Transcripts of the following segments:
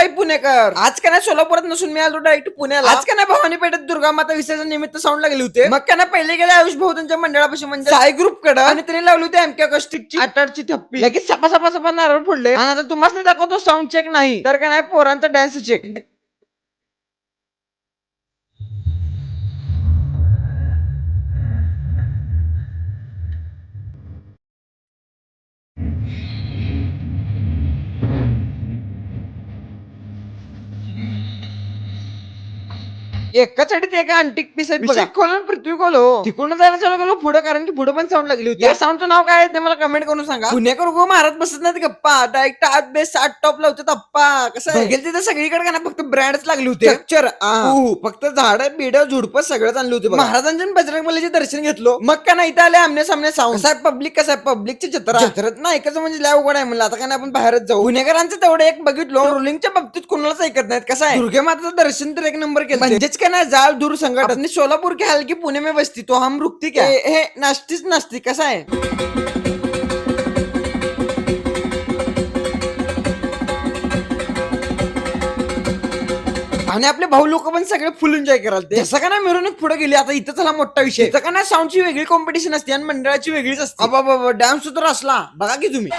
जय पुणेकर. आज का नाही सोलापुरात नसून मी आलो डायरेक्ट पुण्याला. आज का नाही भवानी पेठेत दुर्गा माता विसर्जन निमित्त साऊंड लागले होते. मग का नाही पहिले गेले आयुष भाऊ त्यांच्या मंडळापाशी म्हणजे साई ग्रुप कडे आणि त्यांनी लावली होती एमके कस्टिकची 8-8ची थप्पी. लगेच सपा नारळ फोडले आणि आता तुम्हाला दाखवतो साऊंड चेक नाही तर का नाही पोरांचा डान्स चेक. एकाच साईड एका अंटिक पीस आहेत बघा. खोलून पृथ्वी खोलो तिकडून जायला चालू गेलो पुढे कारण की पुढे पण साऊंड लागली होती. या साऊंडचं नाव काय आहे ते मला कमेंट करून सांगा. पुणेकर उगो मारत बसत नाही गप्पा डायरेक्ट आत बेस 8 टॉप लावतात अप्पा. कसं बघेल तिथे सगळीकडे का ना फक्त ब्रँडच लागले होते. स्ट्रक्चर फक्त झाड बिड झुडप सगळं आणले होते. महाराजांच्या बजरंगबलीचे दर्शन घेतलो मग का नाही इथे आले आमने सामने साऊंड. कसं आहे पब्लिक कसं आहे पब्लिकची जत्रेत ना ऐकायचं म्हणजे लय उघड आहे म्हणलं. आता का नाही आपण बाहेरच जाऊ. पुणेकरांचं तेवढं एक बघितलो रोलिंगच्या बाबतीत कोणालाच ऐकत नाहीत. कसं आहे दुर्गे माताचं दर्शन तर एक नंबर केलं म्हणजेच का नाही जाळ दूर संकट. अपनी सोलापुर की हल्की पुणे में बसती तो हम रुकती क्या हे नाश्तीच नसती. कसं आहे आणि आपले भाऊ लोक पण सगळे फुल एन्जॉय कराल. जसं का ना मिरवणूक पुढे गेली आता इथं चला मोठा विषय. इथं का ना साऊंडची वेगळी कॉम्पिटिशन असते आणि मंडळाची वेगळीच असते. बाबा डान्स तर असला बघा की तुम्ही.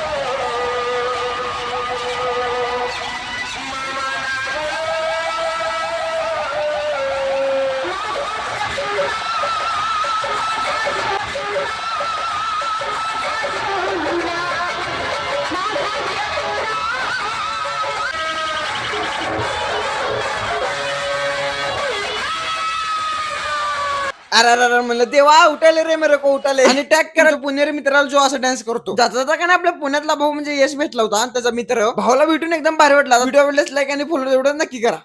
अरे म्हणलं देवा उठाले रे मेरे को उठाले. आणि टॅग करा पुणेरी मित्राला जो असं डान्स करतो. जाता का ना आपल्या पुण्यातला भाऊ म्हणजे यश भेटला होता आणि त्याचा मित्र भावाला भेटून एकदम भारी वाटला. व्हिडिओ आवडल्यास लाईक आणि फॉलो एवढं नक्की करा.